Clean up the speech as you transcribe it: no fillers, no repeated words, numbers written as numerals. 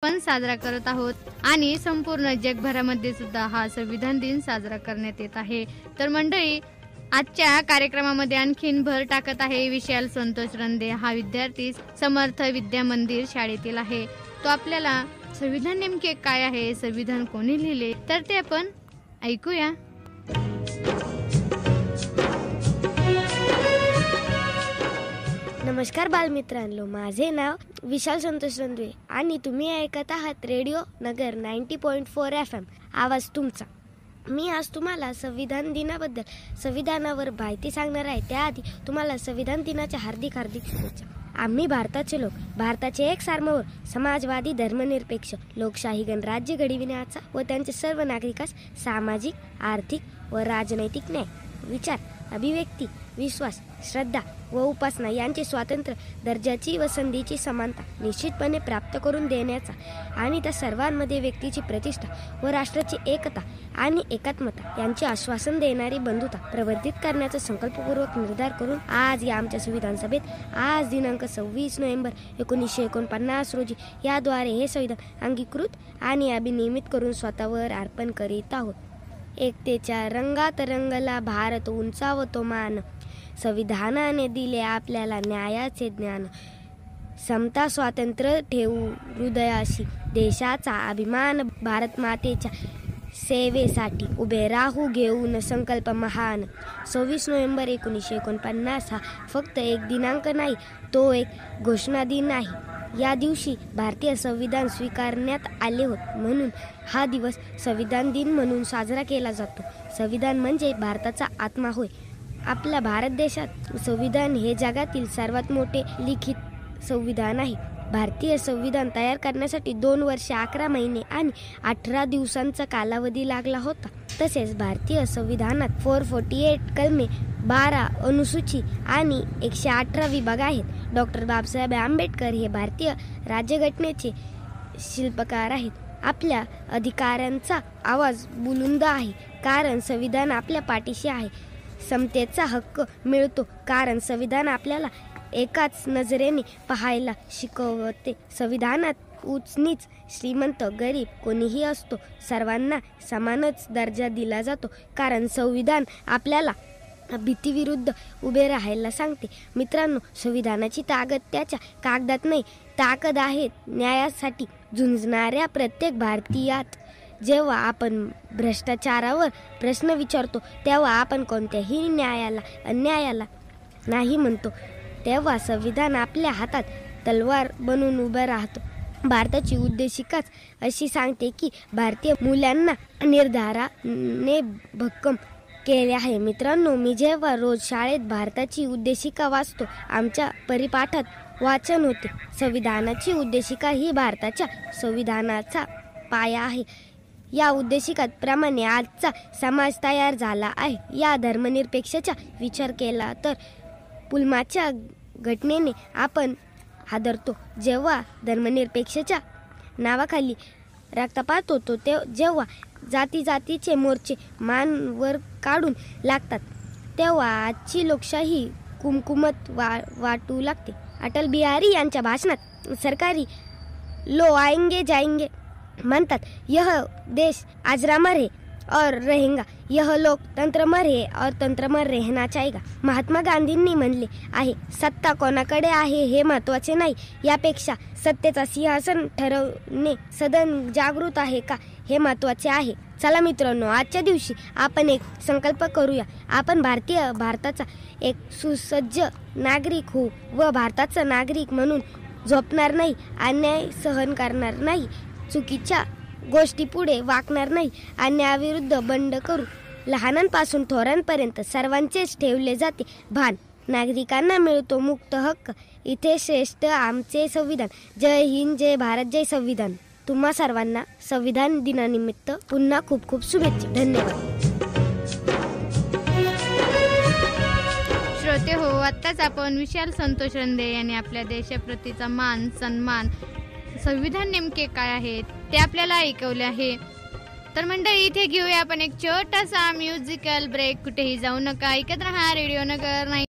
पण साजरा करत आहोत आणि संपूर्ण जगभरामध्ये सुद्धा हा संविधान दिन साजरा करण्यात येत आहे। तर मंडळी, आजच्या कार्यक्रमामध्ये आणखीन भर टाकत आहे विशाल संतोष रंदे। हा विद्यार्थी समर्थ विद्या मंदिर शाळेतील आहे। तो आपल्याला संविधान नेमके काय आहे, संविधान कोणी लिहिले, तर ते आपण ऐकूया। नमस्कार बालमित्रांनो, माझे नाव विशाल संतोष रंदे आणि तुम्ही ऐकत आहात रेडिओ नगर 90.4 FM आवाज तुमचा। मी आज तुम्हाला संविधान दिनाबद्दल, संविधानावर माहिती सांगणार आहे। त्याआधी तुम्हाला संविधान दिनाच्या हार्दिक शुभेच्छा। आम्ही भारताचे लोक, भारताचे एक सार्वभौम, समाजवादी, धर्मनिरपेक्ष, लोकशाही गणराज्य घडविण्याचा व त्यांच्या सर्व नागरिकास सामाजिक, आर्थिक व राजनैतिक न्याय, विचार, अभिव्यक्ती, विश्वास, श्रद्धा व उपासना यांचे स्वातंत्र्य, दर्जाची व संधीची समानता निश्चितपणे प्राप्त करून देण्याचा आणि त्या सर्वांमध्ये व्यक्तीची प्रतिष्ठा व राष्ट्राची एकता आणि एकात्मता यांचे आश्वासन देणारी बंधुता प्रवर्धित करण्याचा संकल्पपूर्वक निर्धार करून आज या आमच्या संविधान सभेत आज दिनांक 26 नोव्हेंबर 1949 रोजी याद्वारे हे संविधान अंगीकृत आणि अभिनियमित करून स्वतःवर अर्पण करीत आहोत। एकतेच्या रंगात रंगला भारत, उंचावतो मान, संविधानाने दिले आपल्याला न्यायाचे ज्ञान, समता स्वातंत्र्य ठेवू हृदयाशी, देशाचा अभिमान, भारत मातेच्या सेवेसाठी उभे राहू घेऊन संकल्प महान। 26 नोव्हेंबर 1949 हा फक्त एक दिनांक नाही, तो एक घोषणा दिन आहे। या दिवशी भारतीय संविधान स्वीकारण्यात आले होते, म्हणून हा दिवस संविधान दिन म्हणून साजरा केला जातो। संविधान म्हणजे भारताचा आत्मा होय। आपल्या भारत देशात संविधान हे जगातील सर्वात मोठे लिखित संविधान आहे। भारतीय संविधान तयार करण्यासाठी 2 वर्ष 11 महिने आणि 18 दिवसांचा कालावधी लागला होता। तसेच भारतीय संविधानात 448 कलमे, 12 अनुसूची आणि 118 विभाग आहेत। डॉक्टर बाबासाहेब आंबेडकर हे भारतीय राज्यघटनेचे शिल्पकार आहेत। आपल्या अधिकारांचा आवाज बुलंद आहे, कारण संविधान आपल्या पाठीशी आहे। समतेचा हक्क मिळतो, कारण संविधान आपल्याला एकाच नजरेने पाहायला शिकवते। संविधानात उच्च-नीच, श्रीमंत, गरीब कोणीही असतो, सर्वांना समानच दर्जा दिला जातो, कारण संविधान आपल्याला भीतीविरुद्ध उभे राहायला सांगते। मित्रांनो, संविधानाची ताकद त्याच्या कागदात नाही, ताकद आहे न्यायासाठी झुंजणाऱ्या प्रत्येक भारतीयात। जेव्हा आपण भ्रष्टाचारावर प्रश्न विचारतो, तेव्हा आपण कोणत्याही न्यायाला, अन्यायाला नाही म्हणतो, तेव्हा संविधान आपल्या हातात तलवार बनून उभं राहतो। भारताची उद्देशिकाच अशी सांगते की भारतीय मूल्यांना निर्धाराने भक्कम केले आहे। मित्रांनो, मी जेव्हा रोज शाळेत भारताची उद्देशिका वाचतो, आमच्या परिपाठात वाचन होते, संविधानाची उद्देशिका ही भारताच्या संविधानाचा पाया आहे। या उद्देशिकात प्रमाणे आजचा समाज तयार झाला आहे। या धर्मनिरपेक्षाचा विचार केला तर पुलवामाच्या घटनेने आपण हादरतो। जेव्हा धर्मनिरपेक्षाच्या नावाखाली रक्तपात होतो, जेव्हा जातीचे मोर्चे मान वर काढून लागतात, तेव्हा आजची लोकशाही कुमकुमत वाटू लागते। अटल बिहारी यांच्या भाषणात सरकारी लो आएंगे जाएंगे म्हणतात, यह देश अजरामर है और रहेगा, यह लोकतंत्रमर है और तंत्रमर रहना चाहेगा। महात्मा गांधींनी म्हणले आहे, सत्ता कोणाकडे आहे हे महत्त्वाचे नाही, यापेक्षा सत्तेचा सिंहासन ठरवणे सदन जागृत आहे का हे महत्त्वाचे आहे। चला मित्रांनो, आजच्या दिवशी आपण एक संकल्प करूया, आपण भारताचा एक सुसज्ज नागरिक होऊ व भारताचा नागरिक म्हणून झोपणार नाही, अन्याय सहन करणार नाही, चुकीच्या गोष्टी पुढे वाकणार नाही, अन्यायाविरुद्ध बंड करू। लहानांपासून थोरांपर्यंत सर्वांचेच ठेवले जाते भान, नागरिकांना मिळतो मुक्त हक्क, इथे श्रेष्ठ आमचे संविधान। जय हिंद, जय भारत, जय संविधान। तुम्हा सर्वांना संविधान दिनानिमित्त पुन्हा खूप खूप शुभेच्छा। धन्यवाद। श्रोते हो, आत्ताच आपण विशाल संतोष रंदे यांनी आपल्या देशाप्रतीचा मान, सन्मान, संविधान नेमके काय आहे ते आपल्याला ऐकवले आहे। तर मंडळी, इथे घेऊया आपण एक छोटासा म्युझिकल ब्रेक। कुठेही जाऊ नका, ऐकत रहा रेडिओ नगर 90